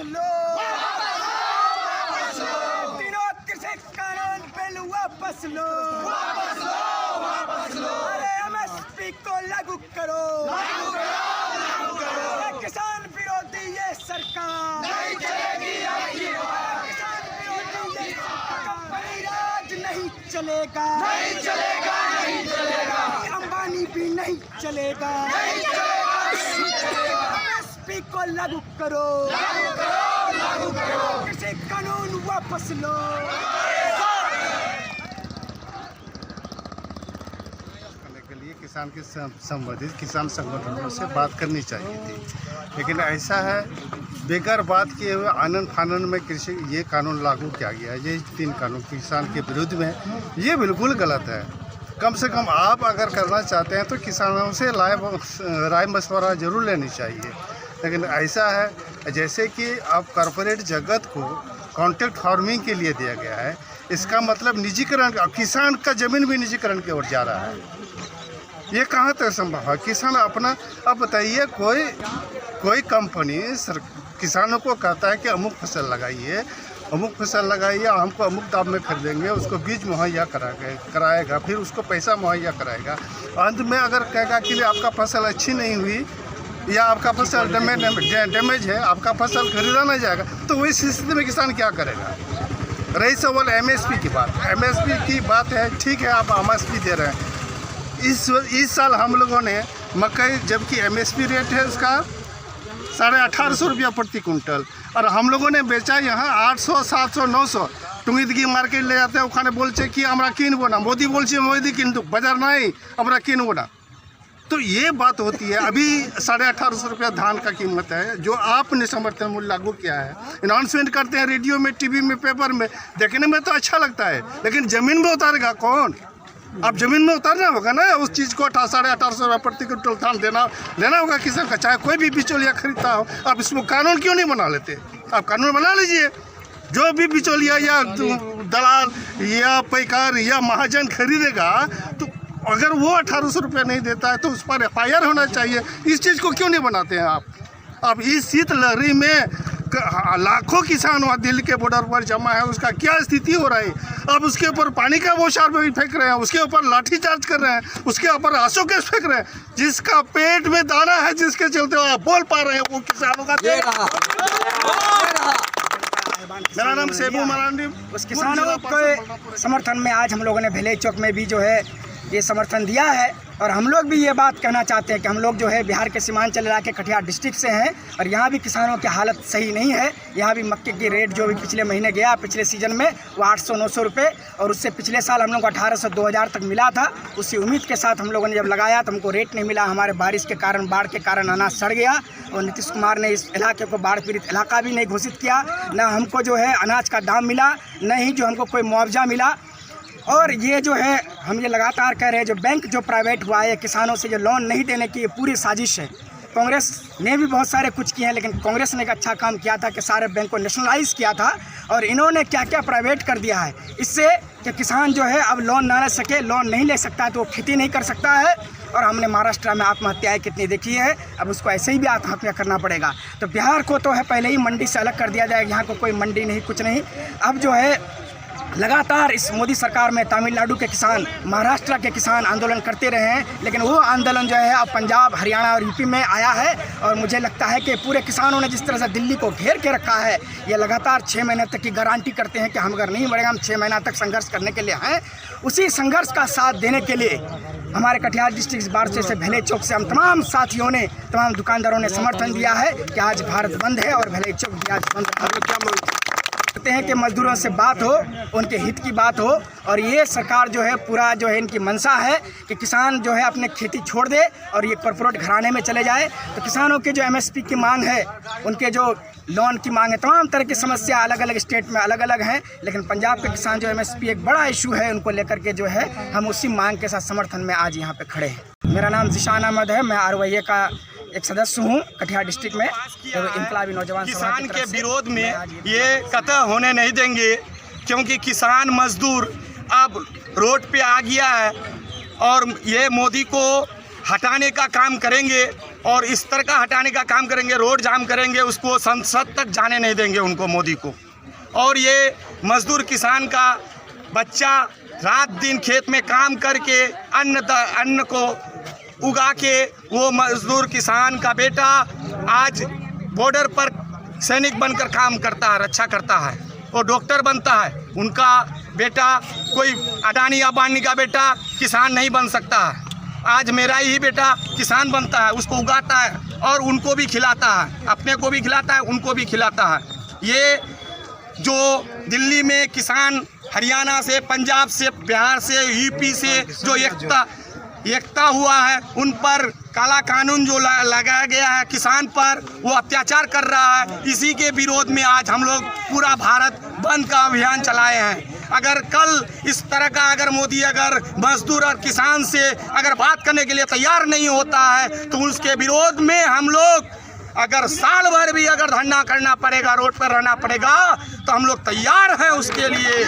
लो, तीनों कृषि कानून बिल वापस लो, अरे MSP को लागू करो, किसान विरोधी ये सरकार नहीं चलेगी, किसान विरोधी ये सरकार राज नहीं चलेगा, अंबानी भी नहीं चलेगा, MSP को लागू करो, कृषि कानून वापस लो। के लिए किसान के संबंधित किसान संगठनों से बात करनी चाहिए थी, लेकिन ऐसा है बेकार बात किए हुए आनंद फानन में कृषि ये कानून लागू किया गया है। ये 3 कानून किसान के विरुद्ध में, ये बिल्कुल गलत है। कम से कम आप अगर करना चाहते हैं तो किसानों से राय मशवरा जरूर लेनी चाहिए, लेकिन ऐसा है जैसे कि अब कॉरपोरेट जगत को कॉन्ट्रैक्ट फार्मिंग के लिए दिया गया है, इसका मतलब निजीकरण, किसान का ज़मीन भी निजीकरण की ओर जा रहा है। ये कहाँ तक संभव है? किसान अपना, अब बताइए कोई कंपनी किसानों को कहता है कि अमुक फसल लगाइए, हमको अमुक दाम में खरीदेंगे, उसको बीज मुहैया कराएगा, फिर उसको पैसा मुहैया कराएगा। अंत में अगर कहेगा कि आपका फसल अच्छी नहीं हुई या आपका फसल डैमेज है, आपका फसल खरीदा नहीं जाएगा, तो वही स्थिति में किसान क्या करेगा? रही सवाल MSP की बात है, ठीक है, आप MSP दे रहे हैं। इस साल हम लोगों ने मकई, जबकि MSP रेट है उसका 1850 रुपया प्रति कुंटल, और हम लोगों ने बेचा यहाँ 800, 700, 900। टुंगिदगी मार्केट ले जाते हैं, ओखाने बोलছে कि আমরা কিনবো না, मोदी बोलছে मोदी किन्तु बाजार नहीं, আমরা किनबो ना। तो ये बात होती है। अभी 1850 रुपया धान का कीमत है, जो आपने समर्थन मूल्य लागू किया है। अनाउंसमेंट करते हैं रेडियो में, टीवी में, पेपर में, देखने में तो अच्छा लगता है, लेकिन ज़मीन में उतारेगा कौन? अब ज़मीन में उतारना होगा ना उस चीज़ को। 1850 रुपये प्रति क्विंटल धान लेना होगा किसान का, चाहे कोई भी बिचौलिया खरीदता हो। आप इसमें कानून क्यों नहीं बना लेते? आप कानून बना लीजिए, जो भी बिचौलिया या दलाल या पैकार या महाजन खरीदेगा, तो अगर वो 1800 रुपये नहीं देता है तो उस पर FIR होना चाहिए। इस चीज़ को क्यों नहीं बनाते हैं आप? अब इस शीतलहरी में लाखों किसान वहाँ दिल्ली के बॉर्डर पर जमा है, उसका क्या स्थिति हो रहा है? अब उसके ऊपर पानी का बौछार भी फेंक रहे हैं, उसके ऊपर लाठी चार्ज कर रहे हैं, उसके ऊपर आंसू गैस फेंक रहे हैं। जिसका पेट में दाना है, जिसके चलते आप बोल पा रहे हैं, वो किसानों का मेरा नाम सेबू मरांडी। उस किसानों के समर्थन में आज हम लोगों ने भेले चौक में भी जो है ये समर्थन दिया है। और हम लोग भी ये बात कहना चाहते हैं कि हम लोग जो है बिहार के सीमांचल इलाके कटिहार डिस्ट्रिक्ट से हैं, और यहाँ भी किसानों की हालत सही नहीं है। यहाँ भी मक्के की रेट जो भी पिछले महीने गया, पिछले सीज़न में वो 800-900 रुपये, और उससे पिछले साल हम लोग को 1800-2000 तक मिला था। उसी उम्मीद के साथ हम लोगों ने जब लगाया तो हमको रेट नहीं मिला। हमारे बारिश के कारण, बाढ़ के कारण अनाज सड़ गया, और नीतीश कुमार ने इस इलाके को बाढ़ पीड़ित इलाका भी नहीं घोषित किया। न हमको जो है अनाज का दाम मिला, न ही जो हमको कोई मुआवजा मिला। और ये जो है हम ये लगातार कह रहे हैं, जो बैंक जो प्राइवेट हुआ है, किसानों से जो लोन नहीं देने की ये पूरी साजिश है। कांग्रेस ने भी बहुत सारे कुछ किए हैं, लेकिन कांग्रेस ने एक अच्छा काम किया था कि सारे बैंक को नेशनलाइज किया था, और इन्होंने क्या क्या प्राइवेट कर दिया है। इससे कि किसान जो है अब लोन ना ले सके, लोन नहीं ले सकता है तो वो खेती नहीं कर सकता है। और हमने महाराष्ट्र में आत्महत्याएं कितनी देखी है, अब उसको ऐसे ही भी आत्महत्या करना पड़ेगा। तो बिहार को तो है पहले ही मंडी से अलग कर दिया जाएगा, यहाँ को कोई मंडी नहीं, कुछ नहीं। अब जो है लगातार इस मोदी सरकार में तमिलनाडु के किसान, महाराष्ट्र के किसान आंदोलन करते रहे हैं, लेकिन वो आंदोलन जो है अब पंजाब, हरियाणा और यूपी में आया है। और मुझे लगता है कि पूरे किसानों ने जिस तरह से दिल्ली को घेर के रखा है, ये लगातार 6 महीने तक की गारंटी करते हैं कि हम अगर नहीं बढ़ेगा, हम 6 महीना तक संघर्ष करने के लिए हैं। उसी संघर्ष का साथ देने के लिए हमारे कटिहार डिस्ट्रिक्ट बार से भेले चौक से हम तमाम साथियों ने, तमाम दुकानदारों ने समर्थन दिया है कि आज भारत बंद है और भेले चौक भी आज बंद है। क्या करते हैं कि मजदूरों से बात हो, उनके हित की बात हो। और ये सरकार जो है पूरा जो है इनकी मंशा है कि किसान जो है अपने खेती छोड़ दे और ये कॉर्पोरेट घराने में चले जाए। तो किसानों के जो MSP की मांग है, उनके जो लोन की मांग है, तमाम तरह की समस्या अलग अलग स्टेट में अलग अलग हैं, लेकिन पंजाब के किसान जो MSP एक बड़ा इशू है, उनको लेकर के जो है हम उसी मांग के साथ समर्थन में आज यहाँ पे खड़े हैं। मेरा नाम जिशान अहमद है, मैं RYA का एक सदस्य हूँ कटिहार डिस्ट्रिक्ट में। इनकलाबी नौजवान किसान के विरोध में ये कतई होने नहीं देंगे, क्योंकि किसान मजदूर अब रोड पे आ गया है और ये मोदी को हटाने का काम करेंगे। और इस तरह का हटाने का काम करेंगे, रोड जाम करेंगे, उसको संसद तक जाने नहीं देंगे उनको, मोदी को। और ये मजदूर किसान का बच्चा रात दिन खेत में काम करके अन्न को उगा के, वो मजदूर किसान का बेटा आज बॉर्डर पर सैनिक बनकर काम करता है, रक्षा करता है, वो डॉक्टर बनता है। उनका बेटा कोई अडानी अंबानी का बेटा किसान नहीं बन सकता है। आज मेरा ही बेटा किसान बनता है, उसको उगाता है और उनको भी खिलाता है, अपने को भी खिलाता है, उनको भी खिलाता है। ये जो दिल्ली में किसान हरियाणा से, पंजाब से, बिहार से, यूपी से जो एकता हुआ है, उन पर काला कानून जो लगाया गया है किसान पर, वो अत्याचार कर रहा है। इसी के विरोध में आज हम लोग पूरा भारत बंद का अभियान चलाए हैं। अगर कल इस तरह का अगर मोदी अगर मजदूर और किसान से अगर बात करने के लिए तैयार नहीं होता है तो उसके विरोध में हम लोग अगर साल भर भी अगर धरना करना पड़ेगा, रोड पर रहना पड़ेगा, तो हम लोग तैयार हैं उसके लिए।